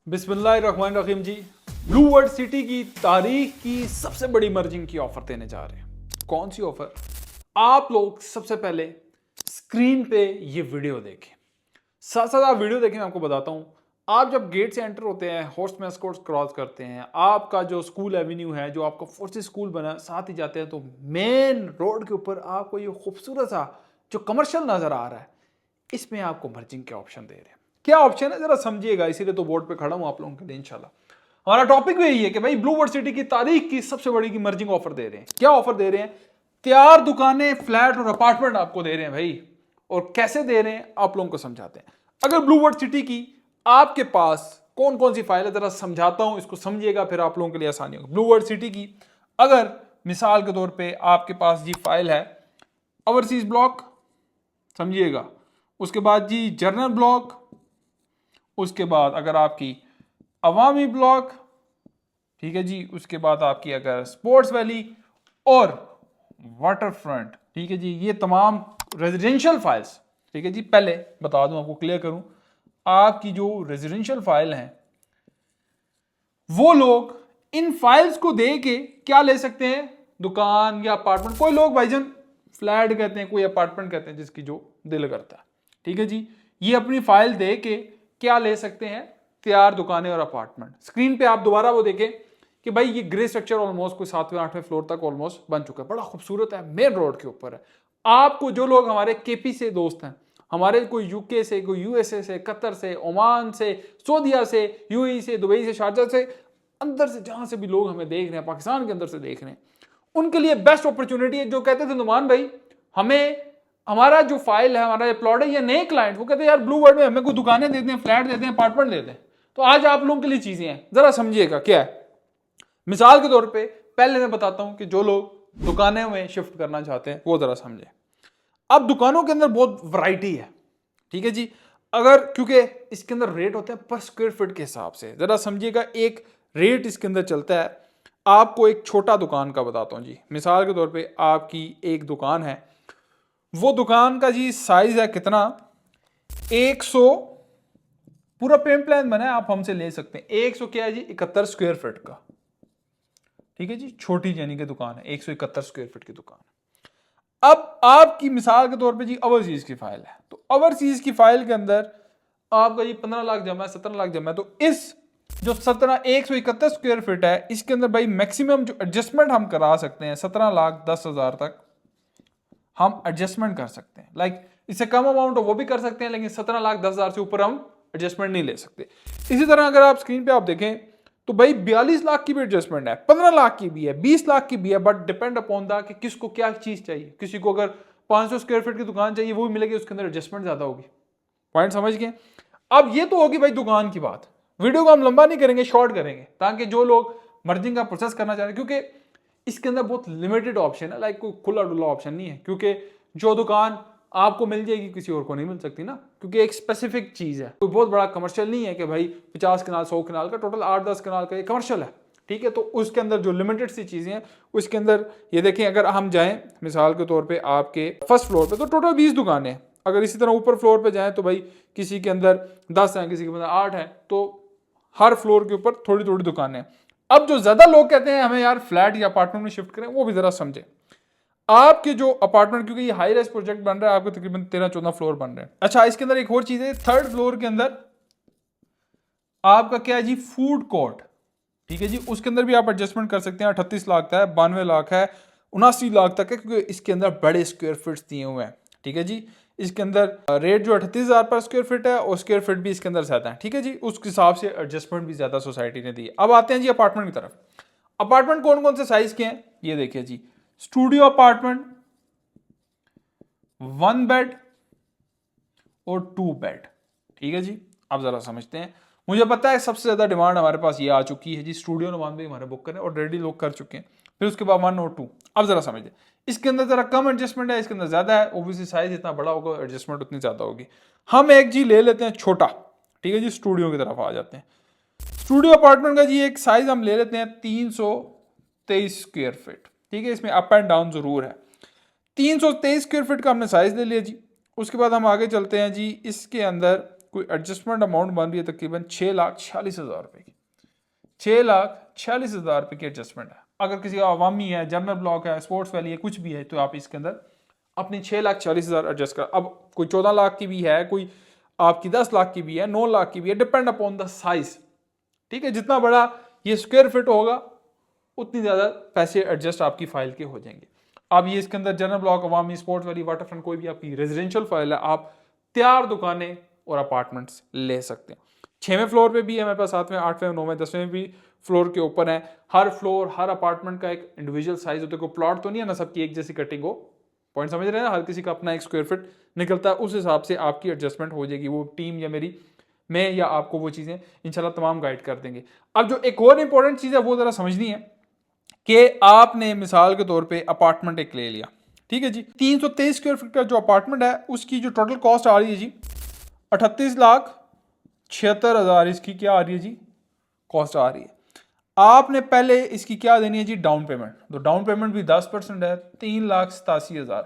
बिस्मिल्लाहिर्रहमानिर्रहीम जी। Blue world city की तारीख की सबसे बड़ी मर्जिंग की ऑफर देने जा रहे हैं। कौन सी ऑफर? आप लोग सबसे पहले स्क्रीन पे ये वीडियो देखें, साथ साथ आप वीडियो देखें। मैं आपको बताता हूँ, आप जब गेट से एंटर होते हैं, हॉर्स मैस्कोट्स क्रॉस करते हैं, आपका जो स्कूल एवेन्यू है, जो आपका फोर्सेस स्कूल बना, साथ ही जाते हैं, तो मेन रोड के ऊपर आपको ये खूबसूरत सा जो कमर्शियल नजर आ रहा है, इसमें आपको मर्जिंग के ऑप्शन दे रहे हैं। क्या ऑप्शन है जरा समझिएगा, इसीलिए तो बोर्ड पे खड़ा हूं आप लोगों के लिए इंशाल्लाह। हमारा टॉपिक भी यही है कि भाई ब्लू वर्ल्ड सिटी की तारीख की सबसे बड़ी की मर्जिंग ऑफर दे रहे हैं। क्या ऑफर दे रहे हैं? तैयार दुकानें, फ्लैट और अपार्टमेंट आपको दे रहे हैं भाई। और कैसे दे रहे हैं आप लोगों को समझाते हैं। अगर ब्लू वर्ल्ड सिटी की आपके पास कौन कौन सी फाइल है जरा समझाता हूं, इसको समझिएगा, फिर आप लोगों के लिए आसानी होगी। ब्लू वर्ल्ड सिटी की अगर मिसाल के तौर पे आपके पास जी फाइल है ओवरसीज ब्लॉक, समझिएगा, उसके बाद जी जर्नल ब्लॉक, उसके बाद अगर आपकी अवामी ब्लॉक, ठीक है जी, उसके बाद आपकी अगर स्पोर्ट्स वैली और वाटर फ्रंट, ठीक है जी, ये तमाम रेजिडेंशियल फाइल्स, ठीक है जी। पहले बता दूं, आपको क्लियर करूं, आपकी जो रेजिडेंशियल फाइल हैं वो लोग इन फाइल्स को दे के क्या ले सकते हैं? दुकान या अपार्टमेंट। कोई लोग भाईजान फ्लैट कहते हैं, कोई अपार्टमेंट कहते हैं, जिसकी जो दिल करता है, ठीक है जी। ये अपनी फाइल दे के क्या ले सकते हैं? तैयार दुकानें और अपार्टमेंट। स्क्रीन पे आप दोबारा वो देखें कि भाई ये ग्रे स्ट्रक्चर ऑलमोस्ट कोई 7वें 8वें फ्लोर तक ऑलमोस्ट बन चुका है, बड़ा खूबसूरत है, मेन रोड के ऊपर है। आपको जो लोग हमारे केपी से दोस्त हैं, हमारे कोई यूके से, कोई यूएसए से, कतर से, ओमान से, सऊदीया से, यूएई से, दुबई से, शारजा से, अंदर से जहां से भी लोग हमें देख रहे हैं, पाकिस्तान के अंदर से देख रहे हैं, उनके लिए बेस्ट अपॉर्चुनिटी है। जो कहते थे नुमान भाई हमें हमारा जो फाइल है, हमारा प्लॉट है, ये नए क्लाइंट वो कहते हैं यार ब्लू वर्ल्ड में हमें कोई दुकानें देते हैं, फ्लैट देते हैं, अपार्टमेंट देते हैं। तो आज आप लोगों के लिए चीजें हैं, जरा समझिएगा क्या है। मिसाल के तौर पे पहले मैं बताता हूं कि जो लोग दुकानें में शिफ्ट करना चाहते हैं वो जरा समझे। अब दुकानों के अंदर बहुत वैरायटी है, ठीक है जी। अगर क्योंकि इसके अंदर रेट होते हैं पर स्क्वायर फीट के हिसाब से, जरा समझिएगा, एक रेट इसके अंदर चलता है। आपको एक छोटा दुकान का बताता हूं जी। मिसाल के तौर पे आपकी एक दुकान है, वो दुकान का जी साइज है कितना? 100, पूरा पेमेंट प्लान बना है, आप हमसे ले सकते हैं। 100 क्या है जी? 71 स्क्वायर फीट का, ठीक है जी। छोटी यानी कि दुकान है, 171 स्क्वायर फीट की दुकान। अब आपकी मिसाल के तौर पे जी ओवरसीज की फाइल है, तो ओवरसीज की फाइल के अंदर आपका ये 15 लाख जमा है, 17 लाख जमा है। तो इस जो 171 स्क्वायर फीट है, इसके अंदर भाई मैक्सिमम जो एडजस्टमेंट हम करा सकते हैं 17,10,000 तक हम एडजस्टमेंट कर सकते हैं। लाइक इससे कम अमाउंट हो वो भी कर सकते हैं, लेकिन 17,10,000 से ऊपर हम एडजस्टमेंट नहीं ले सकते। इसी तरह अगर आप स्क्रीन पे आप देखें तो भाई 42 लाख की भी एडजस्टमेंट है, 15 लाख की भी है, 20 लाख की भी है, बट डिपेंड अपॉन द कि किसको क्या चीज चाहिए। किसी को अगर 500 स्क्वायर फीट की दुकान चाहिए वो भी मिलेगी, उसके अंदर एडजस्टमेंट ज्यादा होगी। पॉइंट समझ गए? अब ये तो होगी भाई दुकान की बात। वीडियो को हम लंबा नहीं करेंगे, शॉर्ट करेंगे, ताकि जो लोग मर्जिंग का प्रोसेस करना चाह रहे हैं, क्योंकि इसके अंदर बहुत लिमिटेड ऑप्शन है, लाइक कोई खुला डुला ऑप्शन नहीं है, क्योंकि जो दुकान आपको मिल जाएगी किसी और को नहीं मिल सकती ना, क्योंकि एक स्पेसिफिक चीज है। कोई बहुत बड़ा कमर्शियल नहीं है कि भाई 50 कनाल 100 कनाल का, टोटल 8-10 कनाल का ये कमर्शियल है, ठीक है। तो उसके अंदर जो लिमिटेड सी चीजें हैं उसके अंदर ये देखें, अगर हम जाएं मिसाल के तौर पे आपके फर्स्ट फ्लोर पे तो टोटल 20 दुकानें हैं। अगर इसी तरह ऊपर फ्लोर पे जाएं तो भाई किसी के अंदर 10 हैं, किसी के अंदर 8 हैं, तो हर फ्लोर के ऊपर थोड़ी थोड़ी दुकानें। अब जो ज्यादा लोग कहते हैं हमें यार फ्लैट या अपार्टमेंट में शिफ्ट करें, वो भी जरा समझे। आपके जो अपार्टमेंट, क्योंकि ये हाई राइज प्रोजेक्ट बन रहा है, आपके तकरीबन 13-14 फ्लोर बन रहे हैं। अच्छा, इसके अंदर एक और चीज है, थर्ड फ्लोर के अंदर आपका क्या है जी? फूड कोर्ट, ठीक है जी। उसके अंदर भी आप एडजस्टमेंट कर सकते हैं। 38 लाख का है, 92 लाख है, 79 लाख तक है, क्योंकि इसके अंदर बड़े स्क्वायर फीट दिए हुए हैं, ठीक है जी। इसके अंदर रेट जो 38,000 पर स्क्वायर फीट है, और स्क्वायर फीट भी इसके अंदर ज्यादा है, ठीक है जी। उस हिसाब से एडजस्टमेंट भी ज्यादा सोसाइटी ने दी है। अब आते हैं जी अपार्टमेंट की तरफ। अपार्टमेंट कौन कौन से साइज के हैं ये देखिए जी। स्टूडियो अपार्टमेंट, 1 बेड और 2 बेड, ठीक है जी। अब जरा समझते हैं। मुझे पता है सबसे ज्यादा डिमांड हमारे पास ये आ चुकी है जी, स्टूडियो नुमान भी हमारे बुक करें, ऑलरेडी लोग कर चुके हैं। फिर उसके बाद 1 और 2। अब जरा समझिए, इसके अंदर जरा कम एडजस्टमेंट है, इसके अंदर ज्यादा है। ओबीसी साइज जितना बड़ा होगा एडजस्टमेंट उतनी ज्यादा होगी। हम एक जी ले लेते हैं छोटा, ठीक है जी। स्टूडियो की तरफ आ जाते हैं। स्टूडियो अपार्टमेंट का जी एक साइज हम ले लेते हैं 323 स्क्वायर फीट, ठीक है। इसमें अप एंड डाउन जरूर है। 323 स्क्वायर फीट का हमने साइज ले लिया जी। उसके बाद हम आगे चलते हैं जी। इसके अंदर कोई एडजस्टमेंट अमाउंट बन रही है तकरीबन 6,46,000 रुपए की। 6,46,000 रुपए की एडजस्टमेंट है। अगर किसी का अवामी है, जनरल ब्लॉक है, स्पोर्ट्स वैली है, कुछ भी है, तो आप इसके अंदर अपनी 6,40,000 एडजस्ट कर। अब कोई 14 लाख की भी है, कोई आपकी 10 लाख की भी है, 9 लाख की भी है, डिपेंड अपॉन द साइज। ठीक है, जितना बड़ा ये स्क्वायर फिट होगा उतनी ज्यादा पैसे एडजस्ट आपकी फाइल के हो जाएंगे। अब ये इसके अंदर जनरल ब्लॉक, अवामी, स्पोर्ट्स वैली, वाटरफ्रंट, कोई भी आपकी रेजिडेंशियल फाइल है, आप तैयार दुकानें और अपार्टमेंट्स ले सकते हैं। 6वें फ्लोर पे भी है हमारे पास, 7वें, 8वें, 9वें, 10वें भी फ्लोर के ऊपर है। हर फ्लोर, हर अपार्टमेंट का एक इंडिविजुअल साइज होता है। कोई प्लॉट तो नहीं है ना सबकी एक जैसी कटिंग हो, पॉइंट समझ रहे हैं ना, हर किसी का अपना एक स्क्वायर फिट निकलता है, उस हिसाब से आपकी एडजस्टमेंट हो जाएगी। वो टीम या मैं या आपको वो चीजें इंशाल्लाह तमाम गाइड कर देंगे। अब जो एक और इंपॉर्टेंट चीज है वो जरा समझनी है कि आपने मिसाल के तौर पे अपार्टमेंट एक ले लिया, ठीक है जी, 323 स्क्वायर फीट का जो अपार्टमेंट है उसकी जो टोटल कॉस्ट आ रही है जी 38,76,000 इसकी क्या आ रही है जी, कॉस्ट आ रही है। आपने पहले इसकी क्या देनी है जी, डाउन पेमेंट। तो डाउन पेमेंट भी 10% है, 3,87,000।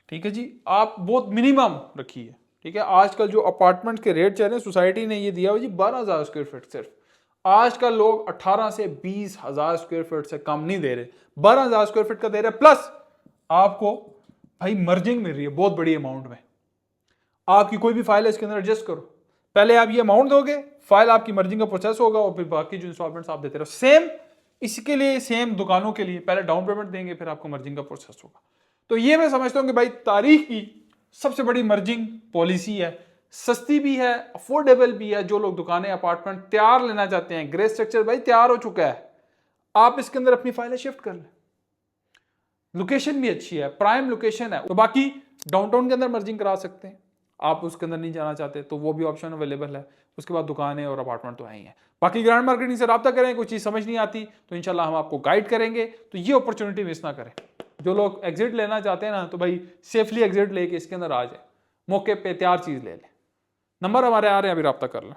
ठीक है जी, आप बहुत मिनिमम रखिए। ठीक है, आजकल जो अपार्टमेंट के रेट चल रहे हैं, सोसाइटी ने ये दिया हुआ जी 12,000 स्क्वायर फीट सिर्फ। आजकल लोग 18 से 20,000 स्क्वायर फीट से कम नहीं दे रहे, 12,000 स्क्वायर फीट का दे रहे, प्लस आपको भाई मर्जिंग मिल रही है बहुत बड़ी अमाउंट में। आपकी कोई भी फाइल है इसके अंदर एडजस्ट करो, पहले आप ये अमाउंट दोगे, फाइल आपकी मर्जिंग का प्रोसेस होगा और फिर बाकी जो इंस्टॉलमेंट्स आप देते रहो। सेम इसके लिए, सेम दुकानों के लिए पहले डाउन पेमेंट देंगे, फिर आपको मर्जिंग का प्रोसेस होगा। तो ये मैं समझता हूं कि भाई तारीख की सबसे बड़ी मर्जिंग पॉलिसी है, सस्ती भी है, अफोर्डेबल भी है। जो लोग दुकानें, अपार्टमेंट तैयार लेना चाहते हैं, ग्रे स्ट्रक्चर भाई तैयार हो चुका है, आप इसके अंदर अपनी फाइलें शिफ्ट कर लें। लोकेशन भी अच्छी है, प्राइम लोकेशन है। तो बाकी डाउनटाउन के अंदर मर्जिंग करा सकते हैं, आप उसके अंदर नहीं जाना चाहते तो वो भी ऑप्शन अवेलेबल है। उसके बाद दुकानें और अपार्टमेंट तो है ही है। बाकी ग्रांड मार्केटिंग से रब्ता करें, कोई चीज़ समझ नहीं आती तो इंशाल्लाह हम आपको गाइड करेंगे। तो ये अपॉर्चुनिटी मिस ना करें। जो लोग एग्जिट लेना चाहते हैं ना, तो भाई सेफली एग्जिट लेके इसके अंदर आ जाए, मौके पे तैयार चीज़ ले लें। नंबर हमारे आ रहे हैं, अभी रब्ता कर लें।